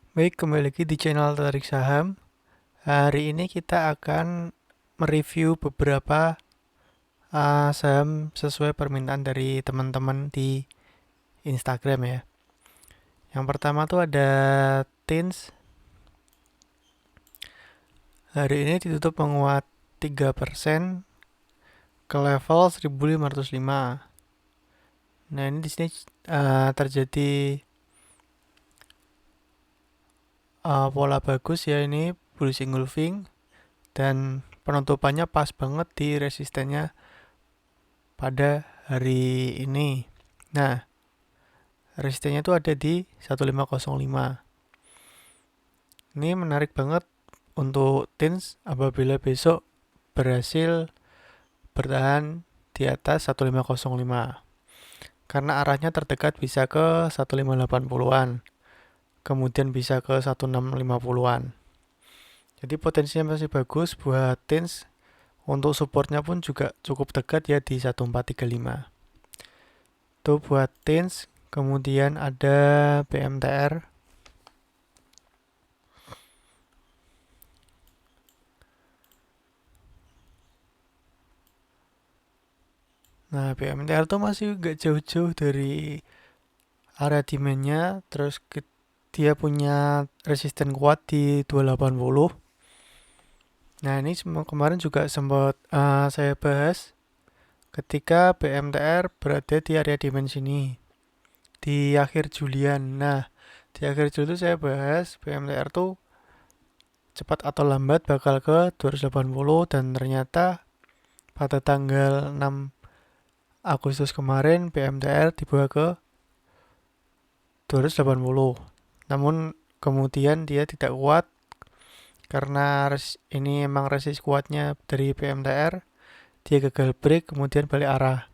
Baik, kembali lagi di channel Tarik Saham. Hari ini kita akan mereview beberapa saham sesuai permintaan dari teman-teman di Instagram ya. Yang pertama tuh ada Tins. Hari ini ditutup menguat 3% ke level 1505. Nah, ini di sini terjadi pola bagus ya, ini bullish engulfing dan penutupannya pas banget di resistennya pada hari ini. Nah, resistennya itu ada di 1505. Ini menarik banget untuk TINS apabila besok berhasil bertahan di atas 1505. Karena arahnya terdekat bisa ke 1580-an. Kemudian bisa ke 1650-an. Jadi potensinya masih bagus buat TINS. Untuk supportnya pun juga cukup dekat ya di 1435. Itu buat TINS. Kemudian ada BMTR. Nah, BMTR tuh masih gak jauh-jauh dari area demandnya. Terus dia punya resisten kuat di 280. Nah, ini kemarin juga sempat saya bahas ketika BMTR berada di area demand sini di akhir Julian. Nah, di akhir Juli itu saya bahas BMTR tuh cepat atau lambat bakal ke 280 dan ternyata pada tanggal 6 Agustus kemarin BMTR dibawa ke 280. Namun kemudian dia tidak kuat karena ini emang resist kuatnya dari BMTR. Dia gagal break kemudian balik arah.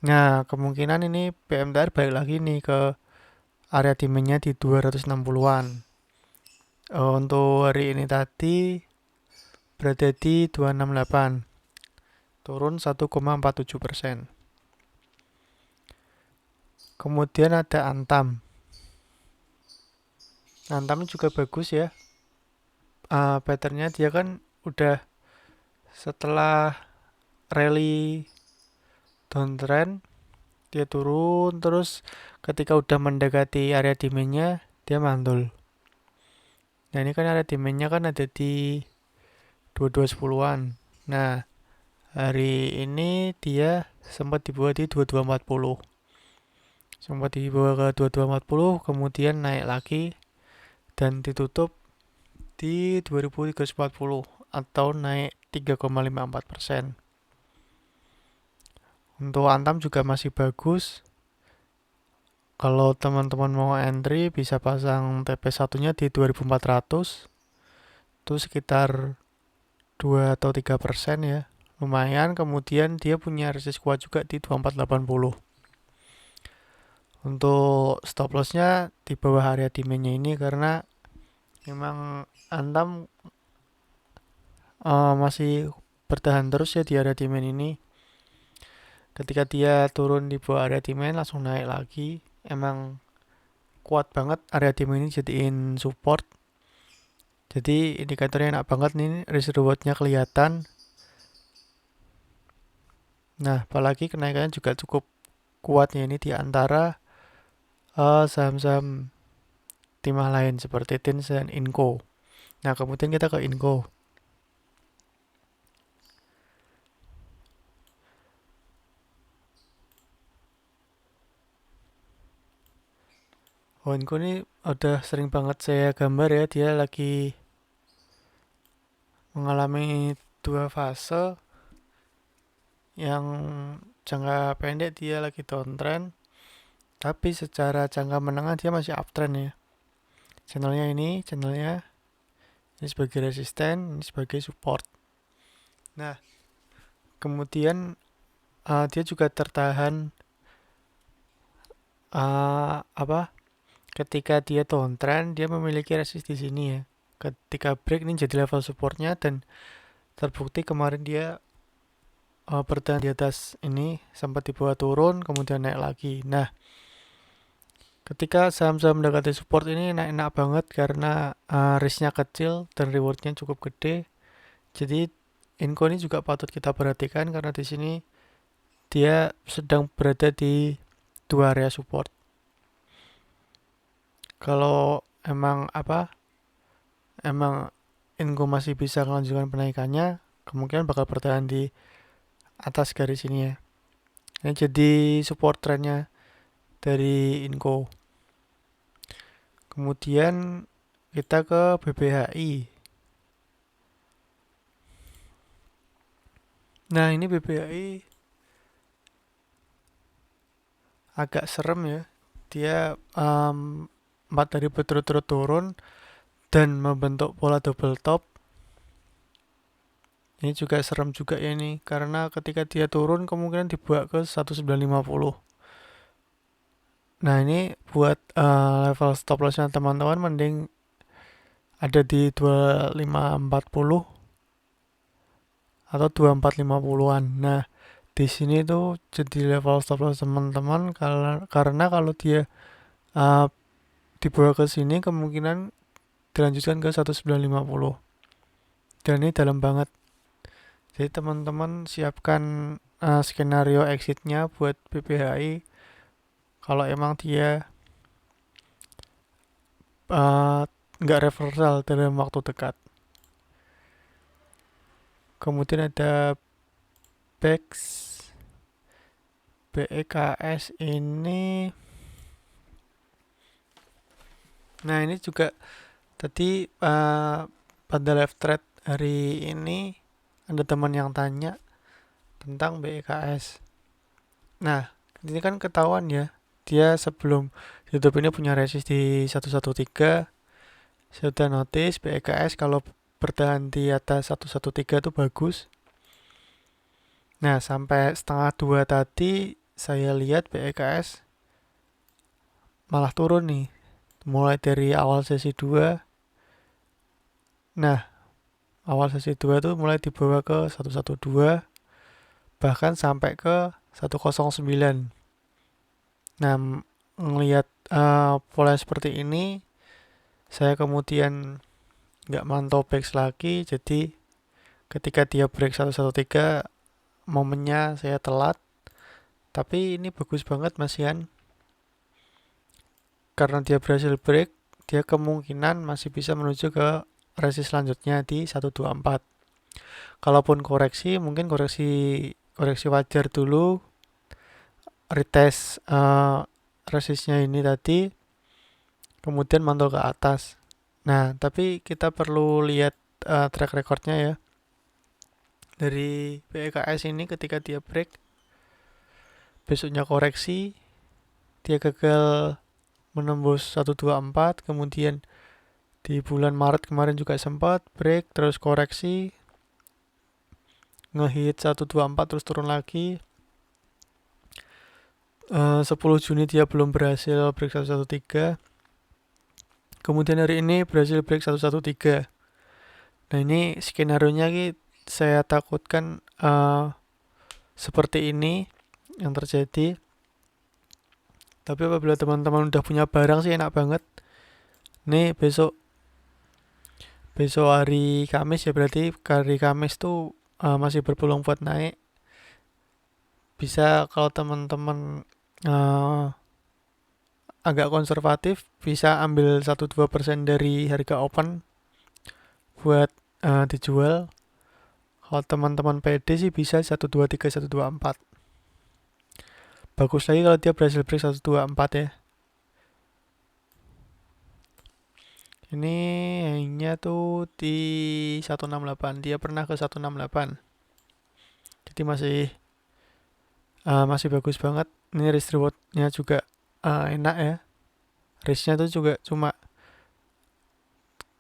Nah, kemungkinan ini BMTR balik lagi nih ke area demandnya di 260-an. Untuk hari ini tadi berada di 268, turun 1,47%. Kemudian ada Antam. Antam juga bagus ya. Patternnya dia kan udah setelah rally downtrend dia turun terus ketika udah mendekati area demandnya dia mantul. Nah ini kan area demandnya kan ada di 2210-an. Nah hari ini dia sempat dibawa di 2240. Sempat dibawa ke 2240 kemudian naik lagi dan ditutup di 2340 atau naik 3,54%. Untuk Antam juga masih bagus. Kalau teman-teman mau entry bisa pasang TP satunya di 2400. Itu sekitar 2 atau 3% ya. Lumayan, kemudian dia punya resist kuat juga di 2480. Untuk stop lossnya di bawah area demandnya ini karena memang Antam masih bertahan terus ya di area demand ini. Ketika dia turun di bawah area demand langsung naik lagi. Emang kuat banget area demand ini jadiin support. Jadi indikatornya enak banget nih, risk rewardnya kelihatan. Nah, apalagi kenaikannya juga cukup kuat ya ini di antara saham-saham timah lain seperti TINS dan Inco. Nah, kemudian kita ke Inco. Oh, Inco ini udah sering banget saya gambar ya, dia lagi mengalami dua fase. Yang jangka pendek dia lagi downtrend, tapi secara jangka menengah dia masih uptrend ya. Channelnya ini sebagai resisten, ini sebagai support. Nah, kemudian dia juga tertahan apa? Ketika dia downtrend, dia memiliki resist di sini ya. Ketika break ini jadi level supportnya dan terbukti kemarin dia bertahan di atas ini sempat dibawa turun kemudian naik lagi. Nah, Ketika saham-saham mendekati support ini enak-enak banget karena risknya kecil dan rewardnya cukup gede. Jadi Inco ini juga patut kita perhatikan karena di sini dia sedang berada di dua area support. Kalau emang Inco masih bisa melanjutkan penaikannya, kemungkinan bakal bertahan di atas garis ini ya. Ini jadi support trennya dari Inco. Kemudian kita ke BBHI. Nah, ini BBHI agak serem ya. Dia 4 hari berturut-turut turun dan membentuk pola double top. Ini juga serem juga ya ini, karena ketika dia turun kemungkinan dibuat ke 1950. Nah, ini buat level stop lossnya teman-teman mending ada di 2540 atau 2450-an. Nah, di sini tuh jadi level stop loss teman-teman karena kalau dia uh, dibawa ke sini kemungkinan dilanjutkan ke 1950. Dan ini dalam banget. Jadi teman-teman siapkan skenario exitnya buat BBHI kalau emang dia nggak reversal dalam waktu dekat. Kemudian ada BEKS ini. Nah, ini juga tadi pada live thread hari ini ada teman yang tanya tentang BEKS. Nah, ini kan ketahuan ya, dia sebelum YouTube ini punya resist di 113. Saya udah notice BEKS kalau bertahan di atas 113 itu bagus. Nah, sampai setengah 2 tadi saya lihat BEKS malah turun nih. Mulai dari awal sesi 2. Nah, awal sesi 2 tuh mulai dibawa ke 112 bahkan sampai ke 109. Nah, ngelihat pola seperti ini, saya kemudian nggak mantau BEX lagi, jadi ketika dia break 113 momennya saya telat, tapi ini bagus banget Mas Ian, karena dia berhasil break, dia kemungkinan masih bisa menuju ke resist selanjutnya di 124. Kalaupun koreksi, mungkin koreksi wajar dulu, retest resistnya ini tadi, kemudian mantul ke atas. Nah, tapi kita perlu lihat track recordnya ya. Dari BEKS ini ketika dia break, besoknya koreksi, dia gagal menembus 124, kemudian di bulan Maret kemarin juga sempat break, terus koreksi, ngehit 124 terus turun lagi. 10 Juni dia belum berhasil break 113. Kemudian hari ini berhasil break 113. Nah, ini skenario-nya saya takutkan seperti ini yang terjadi. Tapi apabila teman-teman udah punya barang sih enak banget. Nih besok hari Kamis ya, berarti hari Kamis tuh masih berpeluang buat naik. Bisa kalau teman-teman agak konservatif bisa ambil 1-2% dari harga open buat dijual. Kalau teman-teman pede sih bisa 123, 124. Bagus lagi kalau dia berhasil break 124 ya. Ini hanya tuh di 168. Dia pernah ke 168. Jadi masih bagus banget. Ini risk rewardnya juga enak ya. Risknya tuh juga cuma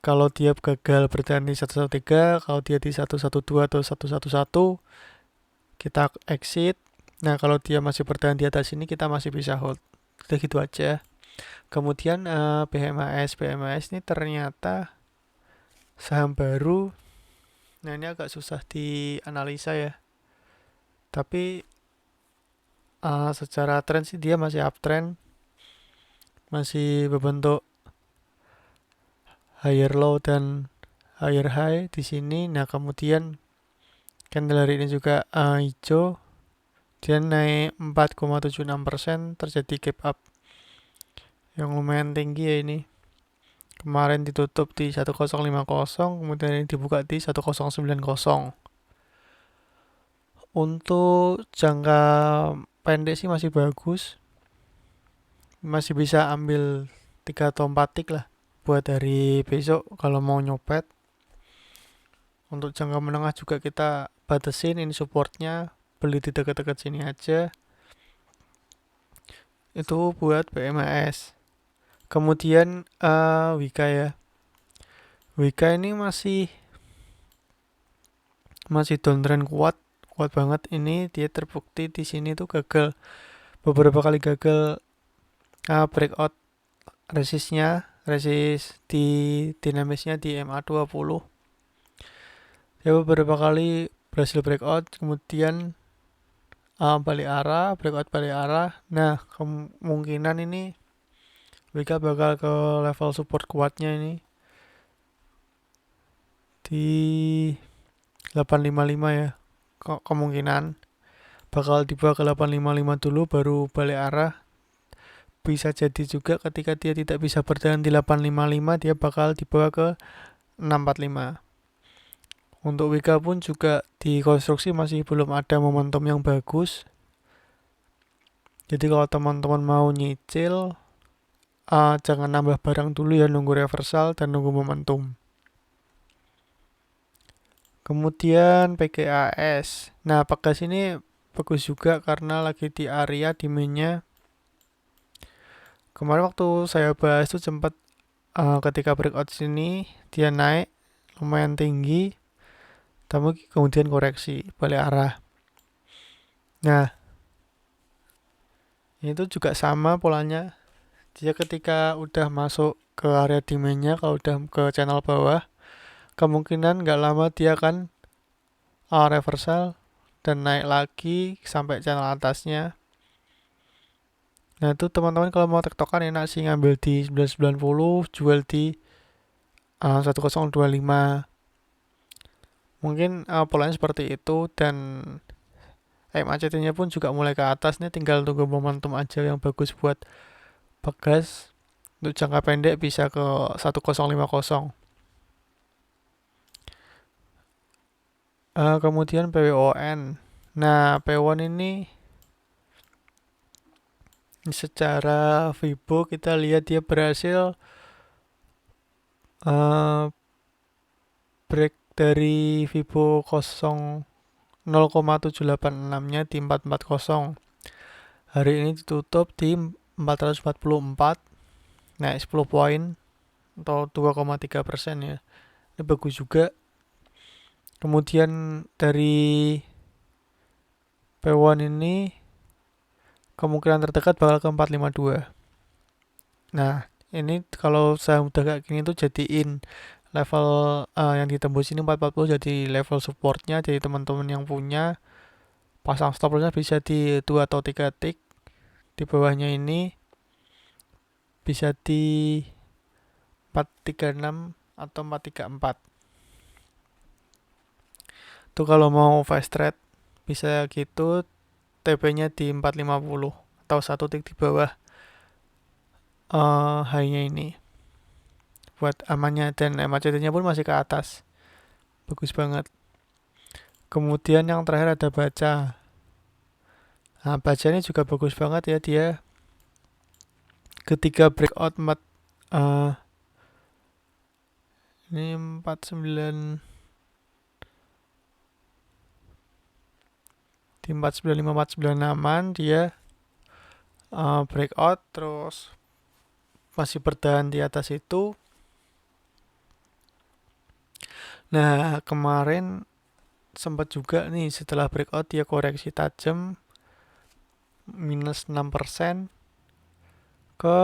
kalau dia gagal bertahan di 113, kalau dia di 112 atau 111 kita exit. Nah, kalau dia masih bertahan di atas ini kita masih bisa hold. Udah gitu aja. Kemudian PMAS ini ternyata saham baru. Nah, ini agak susah dianalisa ya. Tapi secara tren sih dia masih uptrend. masih berbentuk higher low dan higher high di sini. Nah, kemudian candle hari ini juga hijau, dia naik 4,76%, terjadi gap up yang lumayan tinggi ya ini. Kemarin ditutup di 1050, kemudian ini dibuka di 1090. Untuk jangka pendek sih masih bagus, masih bisa ambil 3 atau 4 tick lah buat hari besok kalau mau nyopet. Untuk jangka menengah juga kita batasin, ini supportnya beli di dekat-dekat sini aja. Itu buat PMAS. Kemudian Wika ya. Wika ini masih downtrend kuat banget. Ini dia terbukti di sini tuh gagal, beberapa kali gagal breakout resist di dinamisnya di MA20. Dia beberapa kali berhasil breakout, kemudian breakout balik arah. Nah, kemungkinan ini Wika bakal ke level support kuatnya ini di 855 ya. Kemungkinan bakal dibawa ke 855 dulu baru balik arah. Bisa jadi juga ketika dia tidak bisa bertahan di 855, dia bakal dibawa ke 645. Untuk Wika pun juga di konstruksi masih belum ada momentum yang bagus. Jadi kalau teman-teman mau nyicil, jangan nambah barang dulu ya, nunggu reversal dan nunggu momentum. Kemudian PGAS. Nah, Pegas ini bagus juga karena lagi di area demandnya. Kemarin waktu saya bahas tuh sempat ketika breakout sini dia naik lumayan tinggi, tapi kemudian koreksi balik arah. Nah, itu juga sama polanya. Dia ketika udah masuk ke area demandnya, kalau udah ke channel bawah, kemungkinan nggak lama dia akan reversal dan naik lagi sampai channel atasnya. Nah, itu teman-teman kalau mau tektokan enak sih, ngambil di 990, jual di 1025. Mungkin polanya seperti itu, dan MACD-nya pun juga mulai ke atas nih, tinggal tunggu momentum aja yang bagus buat Pegas. Untuk jangka pendek bisa ke 1050. Kemudian PWON. Nah, PWON ini secara Fibo kita lihat dia berhasil break dari Fibo 0,786-nya di 440. Hari ini ditutup di 444, naik 10 poin atau 2,3% ya. Ini bagus juga. Kemudian dari P1 ini kemungkinan terdekat bakal ke 452. Nah, ini kalau saya udah kayak gini tuh jadiin level yang ditembus ini 440 jadi level supportnya. Jadi teman-teman yang punya pasang stop lossnya bisa di 2 atau 3 tick. Di bawahnya ini bisa di 436 atau 434. Tuh kalau mau fast trade bisa gitu, TP-nya di 450 atau 1 tick di bawah high-nya ini buat amannya, dan MACD-nya pun masih ke atas. Bagus banget. Kemudian yang terakhir ada baca. Nah, baca ini juga bagus banget ya, dia ketika breakout ini 49 di 495 496 dia breakout terus masih bertahan di atas itu. Nah, kemarin sempat juga nih setelah breakout dia koreksi tajam minus 6% ke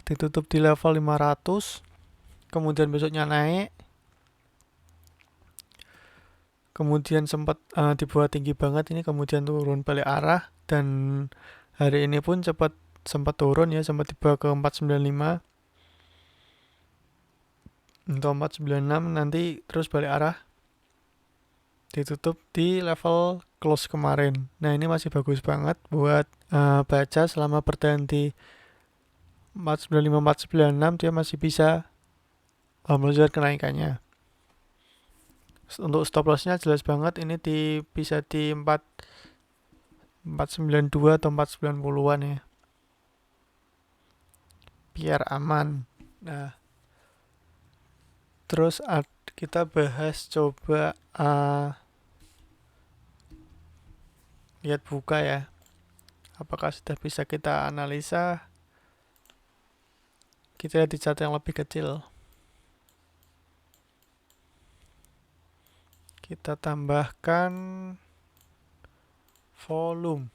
ditutup di level 500, kemudian besoknya naik, kemudian sempat dibuat tinggi banget ini, kemudian turun balik arah, dan hari ini pun cepat sempat turun ya, sempat tiba ke 495 untuk 496, nanti terus balik arah ditutup di level close kemarin. Nah ini masih bagus banget buat baca selama bertahan di 495 496, dia masih bisa melanjutkan kenaikannya. Untuk stop lossnya jelas banget, ini bisa di 492 atau 490-an ya, biar aman. Nah terus kita bahas coba lihat buka ya, apakah sudah bisa kita analisa. Kita lihat di chart yang lebih kecil, kita tambahkan volume.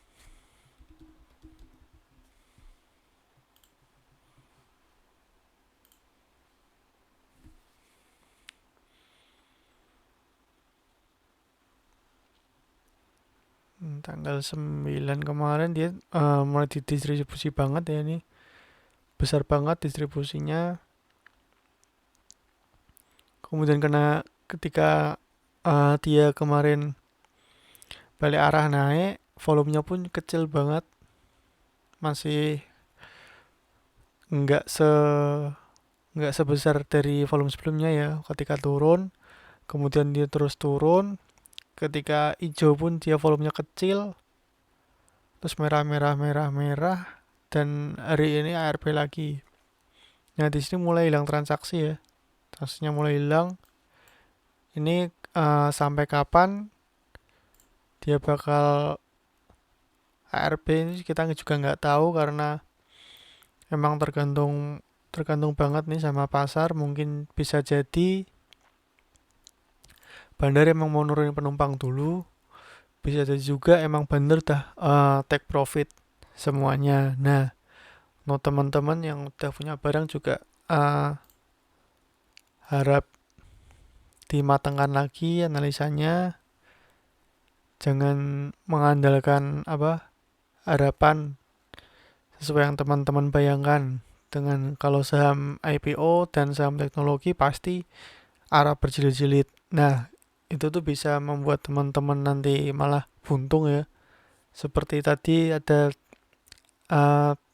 Tanggal 9 kemarin dia mulai didistribusi banget ya, ini besar banget distribusinya. Kemudian ketika dia kemarin balik arah naik, volumenya pun kecil banget, masih nggak sebesar dari volume sebelumnya ya. Ketika turun, kemudian dia terus turun, ketika hijau pun dia volumenya kecil, terus merah merah merah merah, dan hari ini ARB lagi. Nah di sini mulai hilang transaksi ya, transaksinya mulai hilang. Ini sampai kapan dia bakal ARB ini kita juga nggak tahu, karena emang tergantung banget nih sama pasar. Mungkin bisa jadi bandar emang mau nurunin penumpang dulu, bisa jadi juga emang bandar dah take profit semuanya. Nah untuk teman-teman yang udah punya barang juga harap dimatangkan lagi analisanya, jangan mengandalkan harapan sesuai yang teman-teman bayangkan. Dengan kalau saham IPO dan saham teknologi pasti arah berjilid-jilid. Nah itu tuh bisa membuat teman-teman nanti malah buntung ya. Seperti tadi ada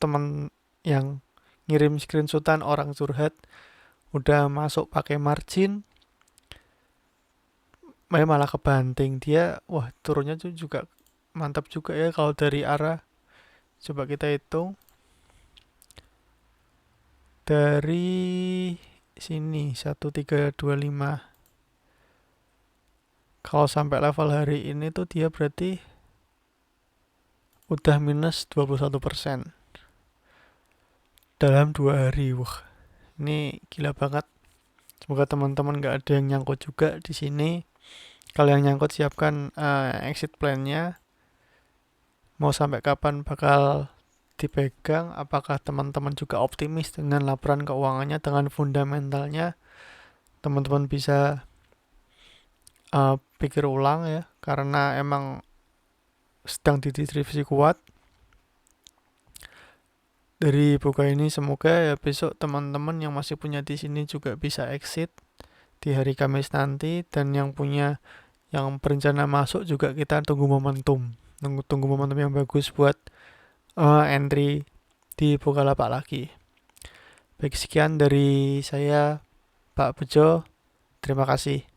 teman yang ngirim screenshotan orang curhat udah masuk pakai margin, malah kebanting dia. Wah turunnya tuh juga mantap juga ya kalau dari arah. Coba kita hitung dari sini 1325. Kalau sampai level hari ini tuh dia berarti udah minus 21% dalam 2 hari. Wah ini gila banget. Semoga teman-teman gak ada yang nyangkut juga di sini. Kalau yang nyangkut siapkan exit plan-nya. Mau sampai kapan bakal dipegang? Apakah teman-teman juga optimis dengan laporan keuangannya, dengan fundamentalnya? Teman-teman bisa pikir ulang ya, karena emang sedang didistribusi kuat. Dari buka ini semoga ya besok teman-teman yang masih punya di sini juga bisa exit di hari Kamis nanti, dan yang berencana masuk juga kita tunggu momentum yang bagus buat entry di Bukalapak lagi. Baik, sekian dari saya Pak Bejo, terima kasih.